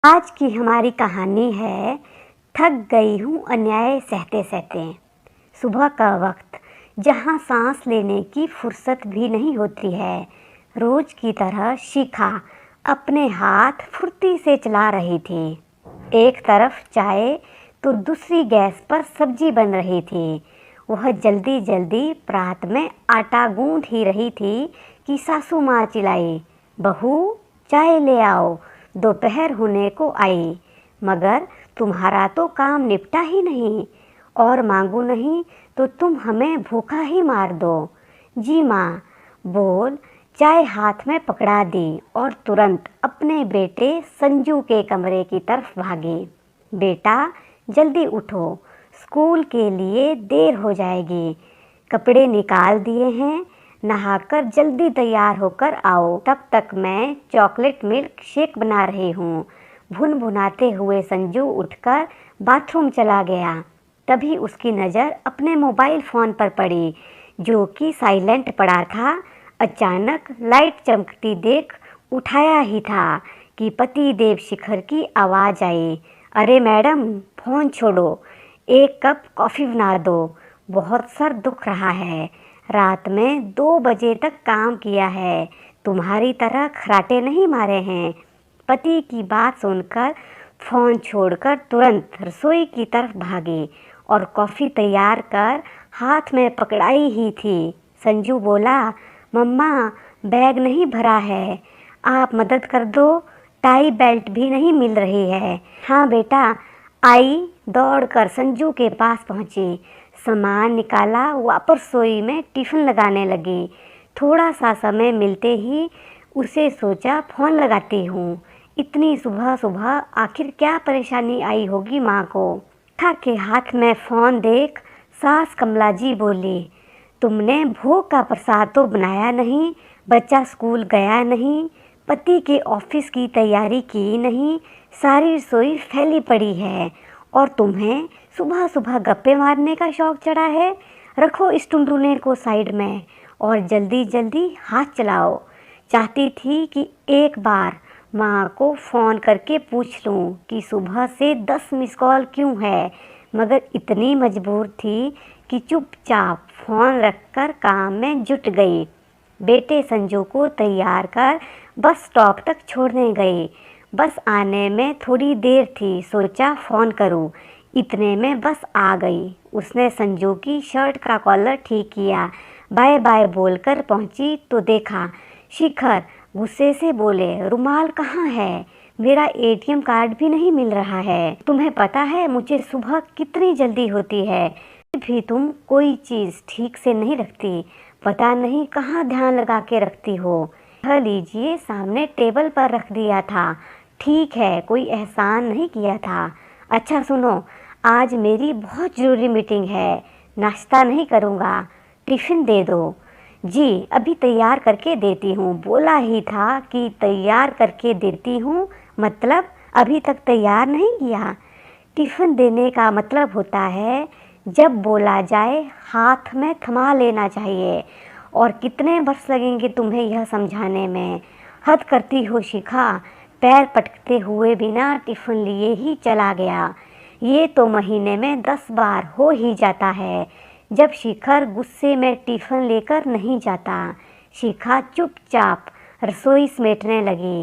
आज की हमारी कहानी है थक गई हूँ अन्याय सहते सहते। सुबह का वक्त, जहाँ सांस लेने की फुर्सत भी नहीं होती है। रोज की तरह शिखा अपने हाथ फुर्ती से चला रही थी। एक तरफ चाय तो दूसरी गैस पर सब्जी बन रही थी। वह जल्दी जल्दी परात में आटा गूंथ ही रही थी कि सासू माँ चिल्लाई, बहू चाय ले आओ, दोपहर होने को आई। मगर तुम्हारा तो काम निपटा ही नहीं, और मांगू नहीं तो तुम हमें भूखा ही मार दो। जी माँ, बोल चाय हाथ में पकड़ा दी और तुरंत अपने बेटे संजू के कमरे की तरफ भागी। बेटा जल्दी उठो, स्कूल के लिए देर हो जाएगी। कपड़े निकाल दिए हैं, नहाकर जल्दी तैयार होकर आओ। तब तक मैं चॉकलेट मिल्क शेक बना रही हूँ। भुनभुनाते हुए संजू उठकर बाथरूम चला गया। तभी उसकी नज़र अपने मोबाइल फ़ोन पर पड़ी, जो कि साइलेंट पड़ा था। अचानक लाइट चमकती देख उठाया ही था कि पति देव शिखर की आवाज़ आई, अरे मैडम फ़ोन छोड़ो, एक कप कॉफ़ी बना दो, बहुत सर दुख रहा है। रात में 2 बजे तक काम किया है, तुम्हारी तरह खराटे नहीं मारे हैं। पति की बात सुनकर फ़ोन छोड़कर तुरंत रसोई की तरफ भागी और कॉफ़ी तैयार कर हाथ में पकड़ाई ही थी। संजू बोला, मम्मा बैग नहीं भरा है, आप मदद कर दो, टाई बेल्ट भी नहीं मिल रही है। हाँ बेटा, आई दौड़कर संजू के पास पहुंची, सामान निकाला, वापस रसोई में टिफ़िन लगाने लगी। थोड़ा सा समय मिलते ही उसे सोचा फ़ोन लगाती हूँ। इतनी सुबह सुबह आखिर क्या परेशानी आई होगी माँ को। था के हाथ में फ़ोन देख सास कमला जी बोली, तुमने भोग का प्रसाद तो बनाया नहीं, बच्चा स्कूल गया नहीं, पति के ऑफिस की तैयारी की नहीं, सारी रसोई फैली पड़ी है, और तुम्हें सुबह सुबह गप्पे मारने का शौक चढ़ा है। रखो इस टुनटुने को साइड में और जल्दी जल्दी हाथ चलाओ। चाहती थी कि एक बार माँ को फ़ोन करके पूछ लूँ कि सुबह से 10 मिस कॉल क्यों है, मगर इतनी मजबूर थी कि चुपचाप फ़ोन रखकर काम में जुट गई। बेटे संजू को तैयार कर बस स्टॉप तक छोड़ने गई। बस आने में थोड़ी देर थी, सोचा फ़ोन करूं। इतने में बस आ गई। उसने संजू की शर्ट का कॉलर ठीक किया, बाय बाय बोलकर पहुंची तो देखा शिखर गुस्से से बोले, रुमाल कहाँ है, मेरा एटीएम कार्ड भी नहीं मिल रहा है। तुम्हें पता है मुझे सुबह कितनी जल्दी होती है, फिर भी तुम कोई चीज़ ठीक से नहीं रखती, पता नहीं कहाँ ध्यान लगा के रखती हो। यह लीजिए, सामने टेबल पर रख दिया था। ठीक है, कोई एहसान नहीं किया था। अच्छा सुनो, आज मेरी बहुत ज़रूरी मीटिंग है, नाश्ता नहीं करूँगा, टिफ़िन दे दो। जी अभी तैयार करके देती हूँ। बोला ही था कि तैयार करके देती हूँ, मतलब अभी तक तैयार नहीं किया। टिफ़िन देने का मतलब होता है जब बोला जाए हाथ में थमा लेना चाहिए। और कितने वर्ष लगेंगे तुम्हें यह समझाने में। हद करती हो शिखा। पैर पटकते हुए बिना टिफ़िन लिए ही चला गया। ये तो महीने में 10 बार हो ही जाता है जब शिखर गुस्से में टिफ़िन लेकर नहीं जाता। शिखा चुपचाप रसोई समेटने लगी।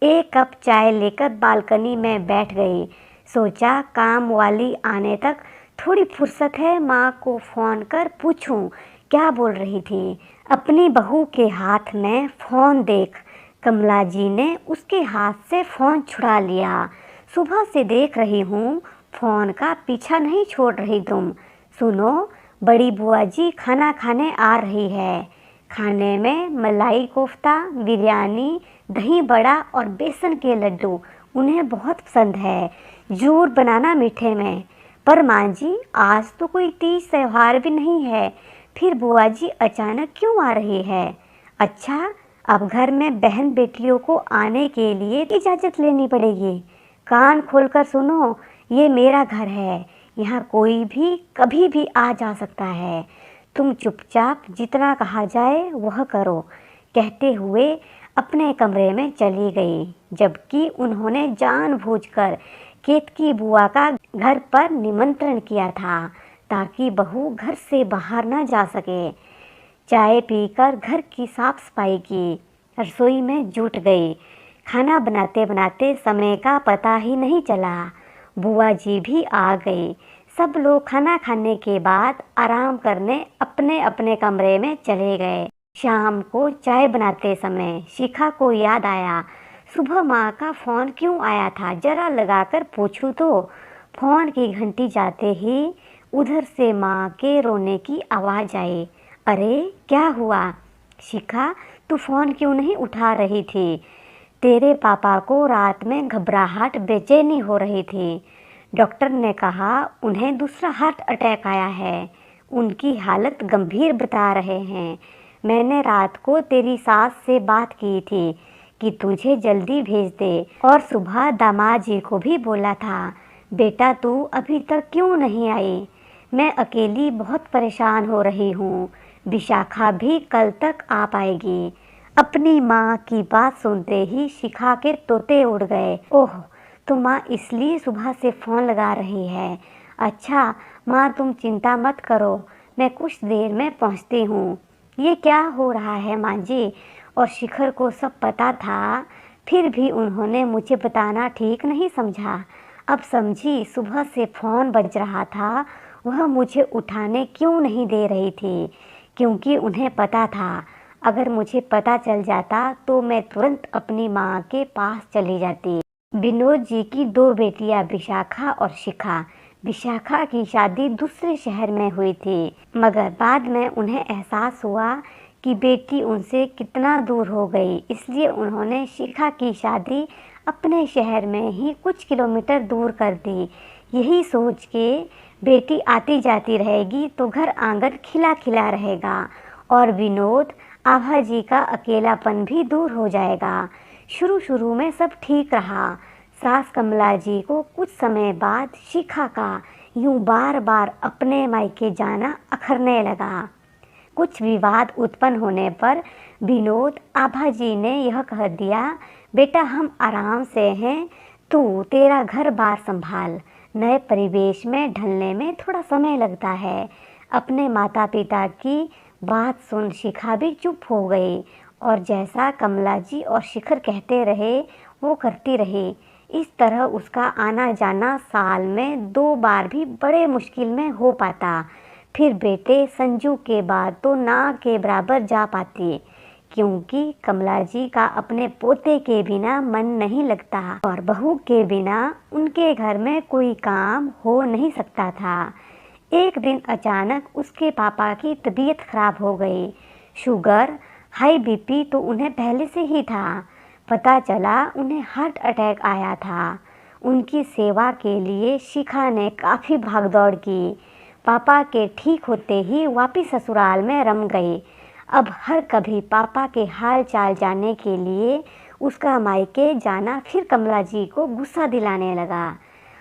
एक कप चाय लेकर बालकनी में बैठ गई। सोचा काम वाली आने तक थोड़ी फुर्सत है, माँ को फ़ोन कर पूछूं क्या बोल रही थी। अपनी बहू के हाथ में फ़ोन देख कमला जी ने उसके हाथ से फ़ोन छुड़ा लिया। सुबह से देख रही हूँ फ़ोन का पीछा नहीं छोड़ रही तुम। सुनो, बड़ी बुआ जी खाना खाने आ रही है। खाने में मलाई कोफ्ता, बिरयानी, दही बड़ा और बेसन के लड्डू उन्हें बहुत पसंद है। ज़रूर बनाना मीठे में। पर माँ जी आज तो कोई तीज त्यौहार भी नहीं है, फिर बुआ जी अचानक क्यों आ रही है। अच्छा, अब घर में बहन बेटियों को आने के लिए इजाज़त लेनी पड़ेगी। कान खोलकर सुनो, ये मेरा घर है, यहाँ कोई भी कभी भी आ जा सकता है। तुम चुपचाप जितना कहा जाए वह करो। कहते हुए अपने कमरे में चली गई, जबकि उन्होंने जानबूझकर केतकी बुआ का घर पर निमंत्रण किया था ताकि बहू घर से बाहर न जा सके। चाय पीकर घर की साफ सफाई की, रसोई में जुट गई। खाना बनाते बनाते समय का पता ही नहीं चला। बुआ जी भी आ गई। सब लोग खाना खाने के बाद आराम करने अपने अपने कमरे में चले गए। शाम को चाय बनाते समय शिखा को याद आया, सुबह माँ का फ़ोन क्यों आया था, जरा लगाकर पूछूं तो। फ़ोन की घंटी जाते ही उधर से माँ के रोने की आवाज़ आई। अरे क्या हुआ शिखा, तू फ़ोन क्यों नहीं उठा रही थी? तेरे पापा को रात में घबराहट बेचैनी हो रही थी। डॉक्टर ने कहा उन्हें दूसरा हार्ट अटैक आया है। उनकी हालत गंभीर बता रहे हैं। मैंने रात को तेरी सास से बात की थी कि तुझे जल्दी भेज दे, और सुबह दामाद जी को भी बोला था। बेटा तू अभी तक क्यों नहीं आई? मैं अकेली बहुत परेशान हो रही हूँ। विशाखा भी कल तक आ पाएगी। अपनी माँ की बात सुनते ही शिखा के तोते उड़ गए। ओह, तो माँ इसलिए सुबह से फ़ोन लगा रही है। अच्छा माँ तुम चिंता मत करो, मैं कुछ देर में पहुँचती हूँ। ये क्या हो रहा है माँ जी? और शिखर को सब पता था, फिर भी उन्होंने मुझे बताना ठीक नहीं समझा। अब समझी, सुबह से फ़ोन बज रहा था, वह मुझे उठाने क्यों नहीं दे रही थी, क्योंकि उन्हें पता था अगर मुझे पता चल जाता तो मैं तुरंत अपनी माँ के पास चली जाती। विनोद जी की दो बेटियां विशाखा और शिखा। विशाखा की शादी दूसरे शहर में हुई थी, मगर बाद में उन्हें एहसास हुआ कि बेटी उनसे कितना दूर हो गई, इसलिए उन्होंने शिखा की शादी अपने शहर में ही कुछ किलोमीटर दूर कर दी। यही सोच के बेटी आती जाती रहेगी तो घर आंगन खिला खिला रहेगा और विनोद आभा जी का अकेलापन भी दूर हो जाएगा। शुरू शुरू में सब ठीक रहा। सास कमला जी को कुछ समय बाद शिखा का यूं बार बार अपने मायके जाना अखरने लगा। कुछ विवाद उत्पन्न होने पर विनोद आभा जी ने यह कह दिया, बेटा हम आराम से हैं, तू तेरा घर बार संभाल। नए परिवेश में ढलने में थोड़ा समय लगता है। अपने माता पिता की बात सुन शिखा भी चुप हो गई और जैसा कमला जी और शिखर कहते रहे वो करती रही। इस तरह उसका आना जाना साल में 2 बार भी बड़े मुश्किल में हो पाता। फिर बेटे संजू के बाद तो ना के बराबर जा पाती, क्योंकि कमला जी का अपने पोते के बिना मन नहीं लगता और बहू के बिना उनके घर में कोई काम हो नहीं सकता था। एक दिन अचानक उसके पापा की तबीयत खराब हो गई। शुगर, हाई बीपी तो उन्हें पहले से ही था। पता चला उन्हें हार्ट अटैक आया था। उनकी सेवा के लिए शिखा ने काफ़ी भागदौड़ की। पापा के ठीक होते ही वापिस ससुराल में रम गई। अब हर कभी पापा के हाल चाल जानने के लिए उसका मायके जाना फिर कमला जी को गुस्सा दिलाने लगा।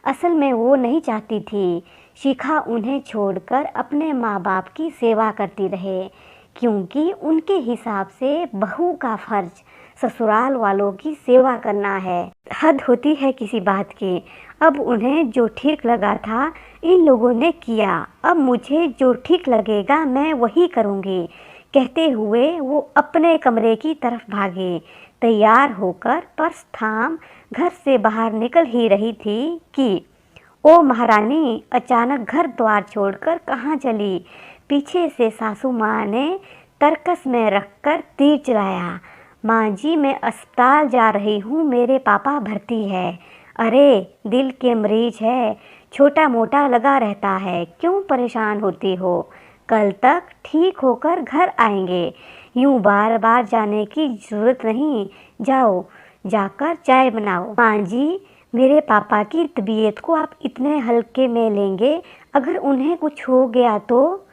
असल में वो नहीं चाहती थी शिखा उन्हें छोड़कर अपने माँ बाप की सेवा करती रहे, क्योंकि उनके हिसाब से बहू का फर्ज ससुराल वालों की सेवा करना है। हद होती है किसी बात की। अब उन्हें जो ठीक लगा था इन लोगों ने किया, अब मुझे जो ठीक लगेगा मैं वही करूँगी, कहते हुए वो अपने कमरे की तरफ भागे। तैयार होकर पर्स थाम घर से बाहर निकल ही रही थी कि ओ महारानी, अचानक घर द्वार छोड़कर कहाँ चली? पीछे से सासू माँ ने तरकस में रखकर तीर चलाया। माँ जी मैं अस्पताल जा रही हूँ, मेरे पापा भर्ती है। अरे दिल के मरीज है, छोटा मोटा लगा रहता है, क्यों परेशान होती हो? कल तक ठीक होकर घर आएंगे, यूँ बार बार जाने की ज़रूरत नहीं। जाओ जाकर चाय बनाओ। माँ जी मेरे पापा की तबीयत को आप इतने हल्के में लेंगे, अगर उन्हें कुछ हो गया तो?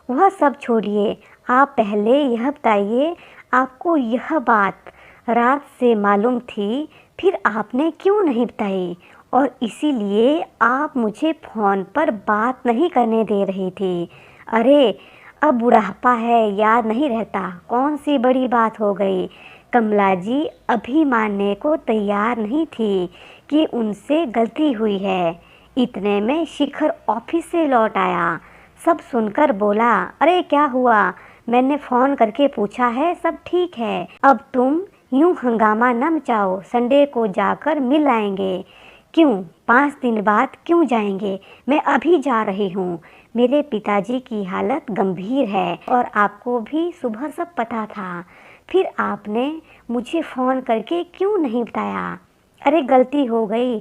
वह सब छोड़िए, आप पहले यह बताइए, आपको यह बात रात से मालूम थी, फिर आपने क्यों नहीं बताई? और इसीलिए आप मुझे फ़ोन पर बात नहीं करने दे रही थी। अरे अब बुढ़ापा है, याद नहीं रहता, कौन सी बड़ी बात हो गई? कमला जी अभी मानने को तैयार नहीं थी कि उनसे गलती हुई है। इतने में शिखर ऑफिस से लौट आया। सब सुनकर बोला, अरे क्या हुआ? मैंने फ़ोन करके पूछा है, सब ठीक है। अब तुम यूं हंगामा न मचाओ, संडे को जाकर मिल आएंगे। क्यों? 5 दिन बाद क्यों जाएंगे? मैं अभी जा रही हूँ। मेरे पिताजी की हालत गंभीर है और आपको भी सुबह सब पता था। फिर आपने मुझे फ़ोन करके क्यों नहीं बताया? अरे गलती हो गई।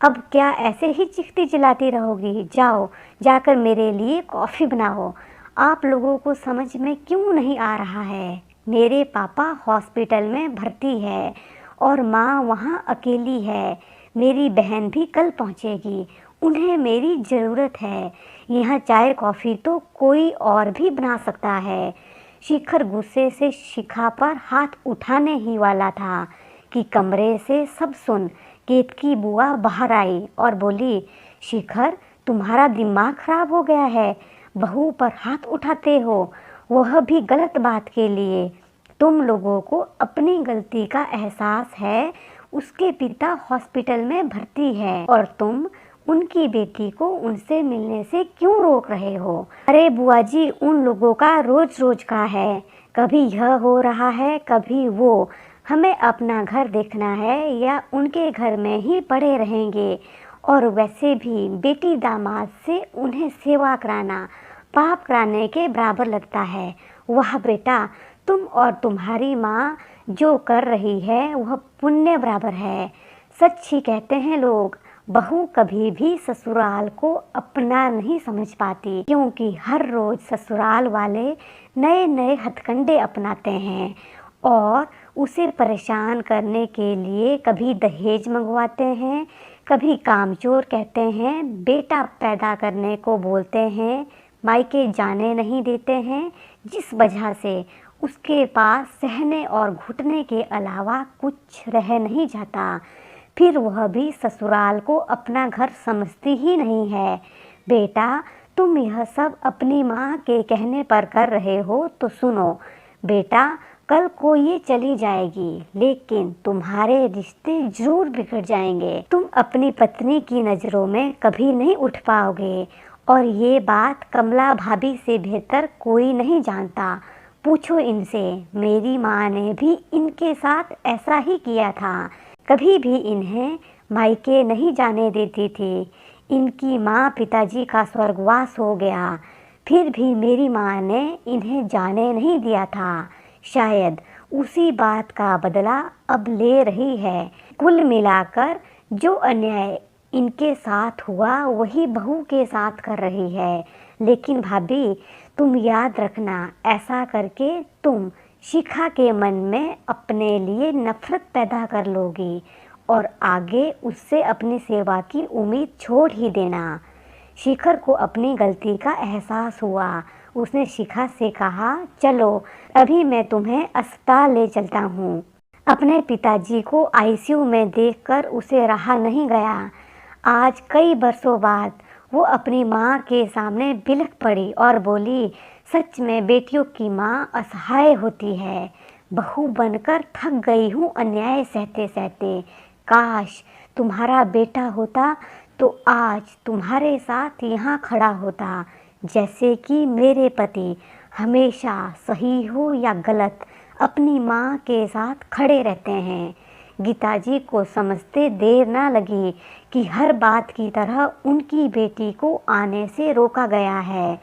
अब क्या ऐसे ही चीखती चिल्लाती रहोगी? जाओ, जाकर मेरे लिए कॉफ़ी बनाओ। आप लोगों को समझ में क्यों नहीं आ रहा है? मेरे पापा हॉस्पिटल में भर्ती है और माँ वहाँ अकेली है। मेरी बहन भी कल पहुँचेगी। उन्हें मेरी ज़रूरत है। यहाँ चाय कॉफ़ी तो कोई और भी बना सकता है। शिखर गुस्से से शिखा पर हाथ उठाने ही वाला था कि कमरे से सब सुन केतकी बुआ बाहर आई और बोली, शिखर तुम्हारा दिमाग खराब हो गया है? बहू पर हाथ उठाते हो, वह भी गलत बात के लिए। तुम लोगों को अपनी गलती का एहसास है। उसके पिता हॉस्पिटल में भर्ती है और तुम उनकी बेटी को उनसे मिलने से क्यों रोक रहे हो? अरे बुआ जी, उन लोगों का रोज रोज का है। कभी यह हो रहा है, कभी वो। हमें अपना घर देखना है या उनके घर में ही पड़े रहेंगे? और वैसे भी बेटी दामाद से उन्हें सेवा कराना पाप कराने के बराबर लगता है। वह बेटा, तुम और तुम्हारी माँ जो कर रही है वह पुण्य बराबर है। सच ही कहते हैं लोग, बहू कभी भी ससुराल को अपना नहीं समझ पाती, क्योंकि हर रोज ससुराल वाले नए नए हथकंडे अपनाते हैं और उसे परेशान करने के लिए कभी दहेज मंगवाते हैं, कभी कामचोर कहते हैं, बेटा पैदा करने को बोलते हैं, मायके जाने नहीं देते हैं, जिस वजह से उसके पास सहने और घुटने के अलावा कुछ रह नहीं जाता। फिर वह भी ससुराल को अपना घर समझती ही नहीं है। बेटा, तुम यह सब अपनी माँ के कहने पर कर रहे हो तो सुनो। बेटा, कल को ये चली जाएगी, लेकिन तुम्हारे रिश्ते जरूर बिगड़ जाएंगे। तुम अपनी पत्नी की नज़रों में कभी नहीं उठ पाओगे और ये बात कमला भाभी से बेहतर कोई नहीं जानता। पूछो इनसे, मेरी माँ ने भी इनके साथ ऐसा ही किया था। कभी भी इन्हें मायके नहीं जाने देती थी। इनकी माँ पिताजी का स्वर्गवास हो गया, फिर भी मेरी माँ ने इन्हें जाने नहीं दिया था। शायद उसी बात का बदला अब ले रही है। कुल मिलाकर जो अन्याय इनके साथ हुआ वही बहू के साथ कर रही है। लेकिन भाभी, तुम याद रखना, ऐसा करके तुम शिखा के मन में अपने लिए नफरत पैदा कर लोगी और आगे उससे अपनी सेवा की उम्मीद छोड़ ही देना। शिखर को अपनी गलती का एहसास हुआ। उसने शिखा से कहा, चलो अभी मैं तुम्हें अस्पताल ले चलता हूँ। अपने पिताजी को आईसीयू में देखकर उसे रहा नहीं गया। आज कई बरसों बाद वो अपनी माँ के सामने बिलख पड़ी और बोली, सच में बेटियों की माँ असहाय होती है। बहू बनकर थक गई हूँ अन्याय सहते सहते। काश तुम्हारा बेटा होता तो आज तुम्हारे साथ यहाँ खड़ा होता। जैसे कि मेरे पति हमेशा सही हो या गलत अपनी माँ के साथ खड़े रहते हैं। गीताजी को समझते देर ना लगी कि हर बात की तरह उनकी बेटी को आने से रोका गया है।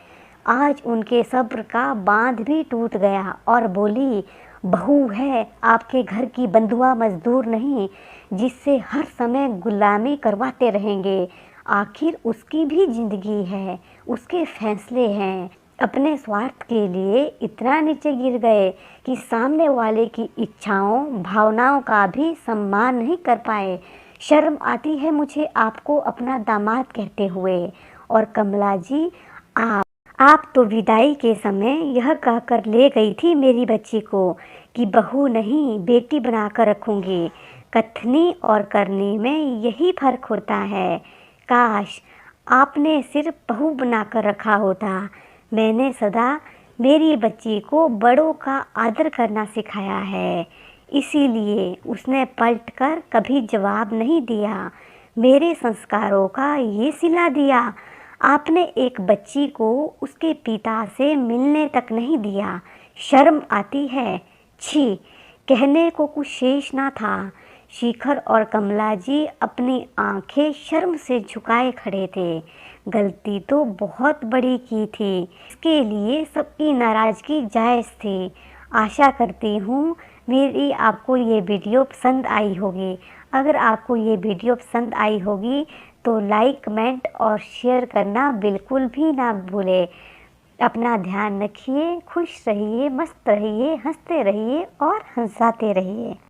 आज उनके सब्र का बांध भी टूट गया और बोली, बहू है, आपके घर की बंधुआ मजदूर नहीं जिससे हर समय गुलामी करवाते रहेंगे। आखिर उसकी भी जिंदगी है, उसके फैसले हैं। अपने स्वार्थ के लिए इतना नीचे गिर गए कि सामने वाले की इच्छाओं भावनाओं का भी सम्मान नहीं कर पाए। शर्म आती है मुझे आपको अपना दामाद कहते हुए। और कमला जी, आप तो विदाई के समय यह कहकर ले गई थी मेरी बच्ची को कि बहू नहीं बेटी बनाकर रखूंगी। कथनी और करनी में यही फर्क होता है। काश आपने सिर्फ बहू बनाकर रखा होता। मैंने सदा मेरी बच्ची को बड़ों का आदर करना सिखाया है। इसीलिए उसने पलटकर कभी जवाब नहीं दिया। मेरे संस्कारों का ये सिला दिया। आपने एक बच्ची को उसके पिता से मिलने तक नहीं दिया। शर्म आती है। छी! कहने को कुछ शेष ना था। शिखर और कमला जी अपनी आंखें शर्म से झुकाए खड़े थे। गलती तो बहुत बड़ी की थी। इसके लिए सबकी नाराज़गी जायज़ थी। आशा करती हूँ मेरी आपको ये वीडियो पसंद आई होगी। अगर आपको ये वीडियो पसंद आई होगी तो लाइक, कमेंट और शेयर करना बिल्कुल भी ना भूलें। अपना ध्यान रखिए, खुश रहिए, मस्त रहिए, हंसते रहिए और हंसाते रहिए।